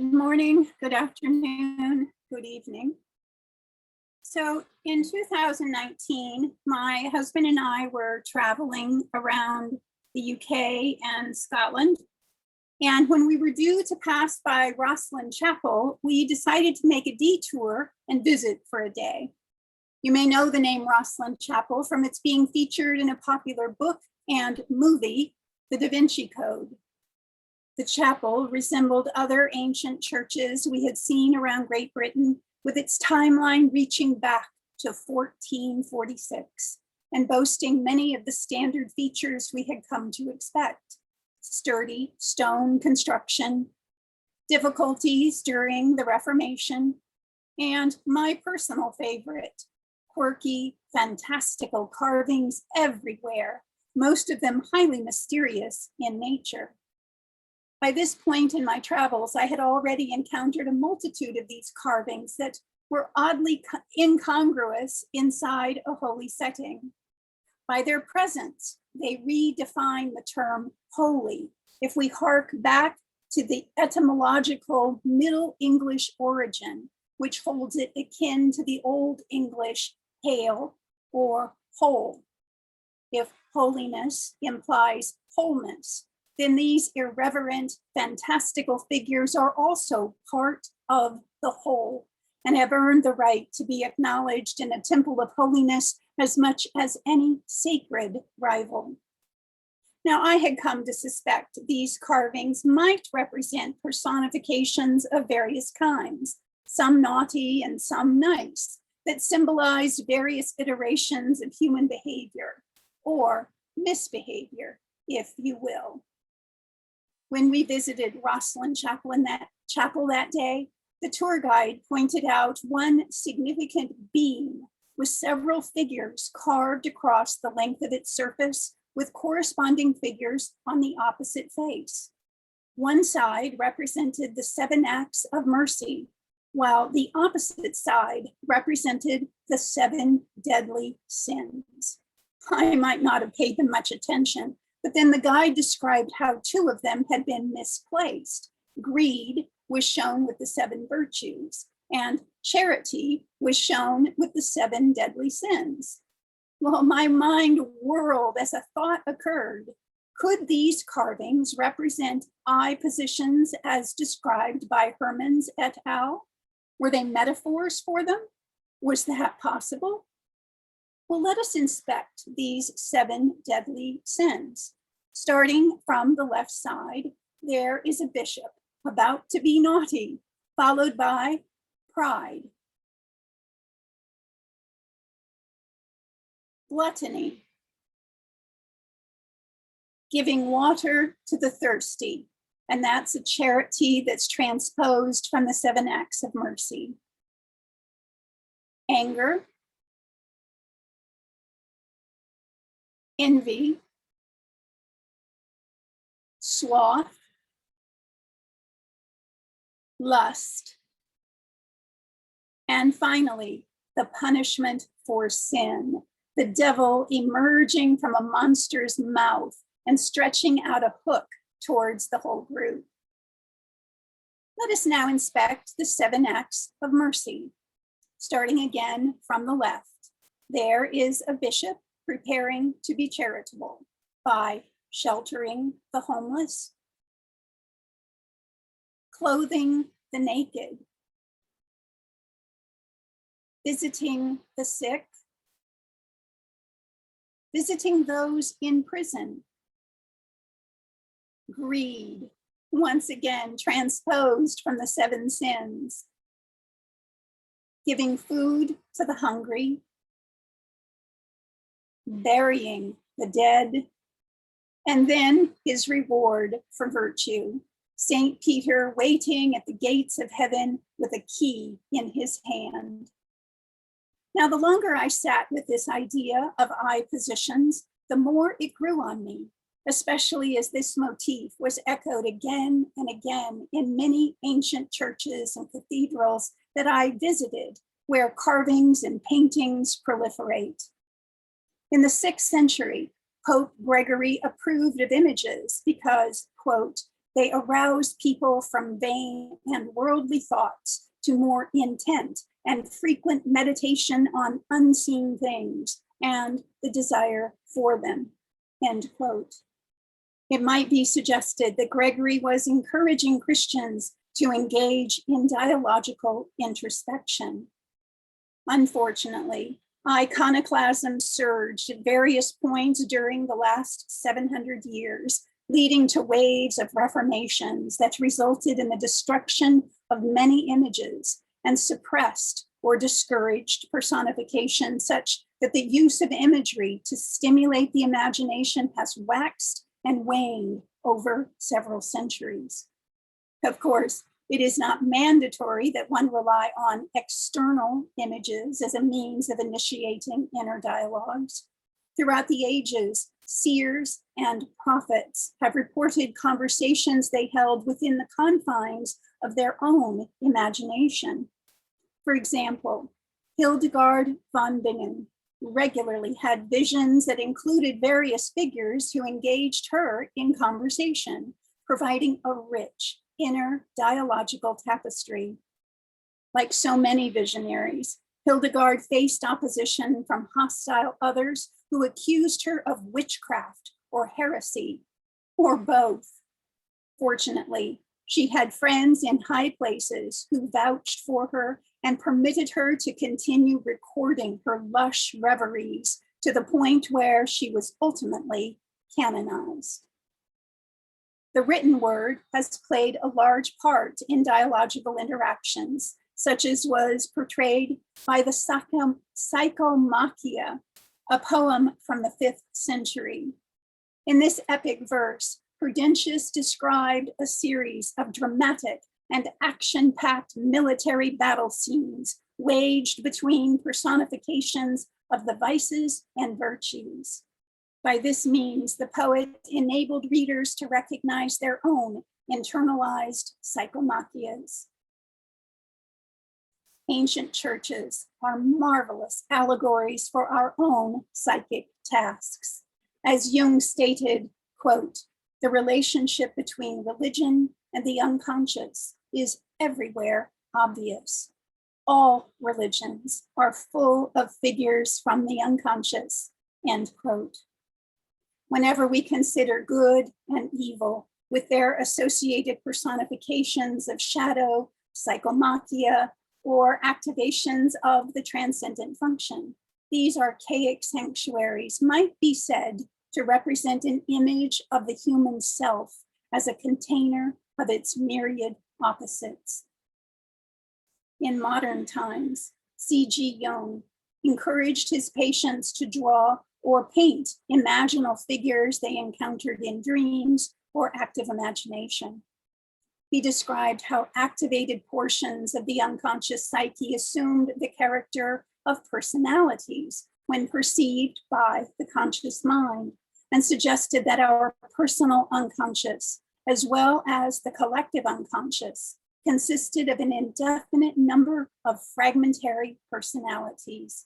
Good morning, good afternoon, good evening. So in 2019, my husband and I were traveling around the UK and Scotland. And when we were due to pass by Rosslyn Chapel, we decided to make a detour and visit for a day. You may know the name Rosslyn Chapel from its being featured in a popular book and movie, The Da Vinci Code. The chapel resembled other ancient churches we had seen around Great Britain, with its timeline reaching back to 1446 and boasting many of the standard features we had come to expect. Sturdy stone construction, difficulties during the Reformation, and my personal favorite, quirky, fantastical carvings everywhere, most of them highly mysterious in nature. By this point in my travels, I had already encountered a multitude of these carvings that were oddly incongruous inside a holy setting. By their presence, they redefine the term holy if we hark back to the etymological Middle English origin, which holds it akin to the Old English hail or whole. If holiness implies wholeness, then these irreverent, fantastical figures are also part of the whole and have earned the right to be acknowledged in a temple of holiness as much as any sacred rival. Now, I had come to suspect these carvings might represent personifications of various kinds, some naughty and some nice, that symbolized various iterations of human behavior, or misbehavior, if you will. When we visited Rosslyn Chapel that day, the tour guide pointed out one significant beam with several figures carved across the length of its surface with corresponding figures on the opposite face. One side represented the 7 acts of mercy, while the opposite side represented the 7 deadly sins. I might not have paid them much attention, but then the guide described how 2 of them had been misplaced. Greed was shown with the 7 virtues, and charity was shown with the 7 deadly sins. Well, my mind whirled as a thought occurred. Could these carvings represent eye positions as described by Hermans et al.? Were they metaphors for them? Was that possible? Well, let us inspect these 7 deadly sins. Starting from the left side, there is a bishop about to be naughty, followed by pride, gluttony, giving water to the thirsty, and that's a charity that's transposed from the 7 acts of mercy. Anger, envy, sloth, lust, and finally, the punishment for sin, the devil emerging from a monster's mouth and stretching out a hook towards the whole group. Let us now inspect the 7 acts of mercy. Starting again from the left, there is a bishop preparing to be charitable by sheltering the homeless, clothing the naked, visiting the sick, visiting those in prison. Greed, once again transposed from the 7 sins, giving food to the hungry, burying the dead, and then his reward for virtue, St. Peter waiting at the gates of heaven with a key in his hand. Now, the longer I sat with this idea of eye positions, the more it grew on me, especially as this motif was echoed again and again in many ancient churches and cathedrals that I visited, where carvings and paintings proliferate. In the 6th century, Pope Gregory approved of images because, quote, They arouse people from vain and worldly thoughts to more intent and frequent meditation on unseen things and the desire for them, end quote. It might be suggested that Gregory was encouraging Christians to engage in dialogical introspection. Unfortunately, iconoclasm surged at various points during the last 700 years, leading to waves of reformations that resulted in the destruction of many images and suppressed or discouraged personification, such that the use of imagery to stimulate the imagination has waxed and waned over several centuries. Of course, it is not mandatory that one rely on external images as a means of initiating inner dialogues. Throughout the ages, seers and prophets have reported conversations they held within the confines of their own imagination. For example, Hildegard von Bingen regularly had visions that included various figures who engaged her in conversation, providing a rich inner dialogical tapestry. Like so many visionaries, Hildegard faced opposition from hostile others who accused her of witchcraft or heresy, or both. Fortunately, she had friends in high places who vouched for her and permitted her to continue recording her lush reveries to the point where she was ultimately canonized. The written word has played a large part in dialogical interactions, such as was portrayed by the Psychomachia, a poem from the 5th century. In this epic verse, Prudentius described a series of dramatic and action-packed military battle scenes waged between personifications of the vices and virtues. By this means, the poet enabled readers to recognize their own internalized psychomachias. Ancient churches are marvelous allegories for our own psychic tasks. As Jung stated, quote, "The relationship between religion and the unconscious is everywhere obvious. All religions are full of figures from the unconscious," end quote. Whenever we consider good and evil with their associated personifications of shadow, psychomachia, or activations of the transcendent function, these archaic sanctuaries might be said to represent an image of the human self as a container of its myriad opposites. In modern times, C.G. Jung encouraged his patients to draw or paint imaginal figures they encountered in dreams or active imagination. He described how activated portions of the unconscious psyche assumed the character of personalities when perceived by the conscious mind, and suggested that our personal unconscious, as well as the collective unconscious, consisted of an indefinite number of fragmentary personalities.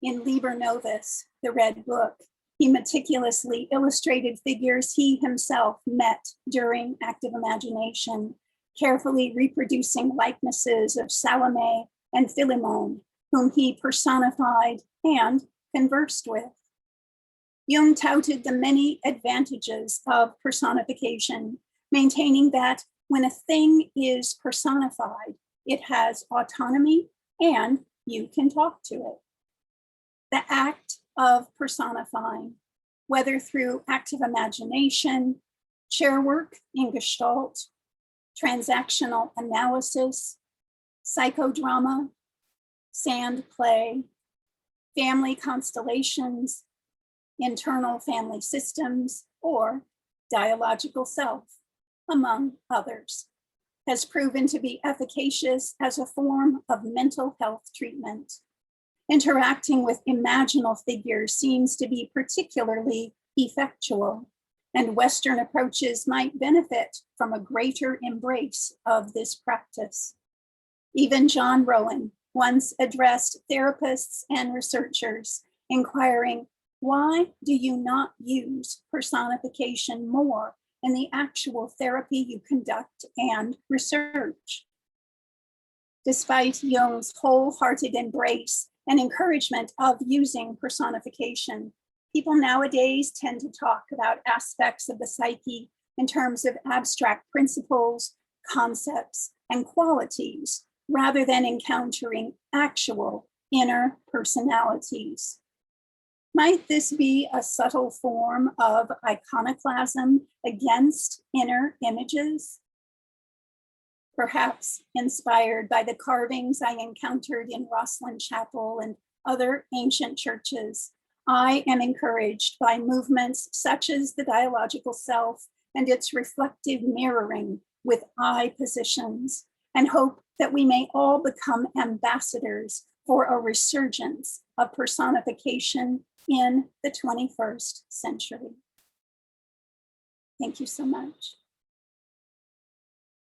In Liber Novus, the Red Book, he meticulously illustrated figures he himself met during active imagination, carefully reproducing likenesses of Salome and Philemon, whom he personified and conversed with. Jung touted the many advantages of personification, maintaining that when a thing is personified, it has autonomy and you can talk to it. The act of personifying, whether through active imagination, chair work in Gestalt, transactional analysis, psychodrama, sand play, family constellations, internal family systems, or dialogical self, among others, has proven to be efficacious as a form of mental health treatment. Interacting with imaginal figures seems to be particularly effectual, and Western approaches might benefit from a greater embrace of this practice. Even John Rowan once addressed therapists and researchers, inquiring, "Why do you not use personification more in the actual therapy you conduct and research. Despite Jung's wholehearted embrace and encouragement of using personification, people nowadays tend to talk about aspects of the psyche in terms of abstract principles, concepts, and qualities, rather than encountering actual inner personalities. Might this be a subtle form of iconoclasm against inner images? Perhaps inspired by the carvings I encountered in Rosslyn Chapel and other ancient churches, I am encouraged by movements such as the dialogical self and its reflective mirroring with I positions, and hope that we may all become ambassadors for a resurgence of personification in the 21st century. Thank you so much.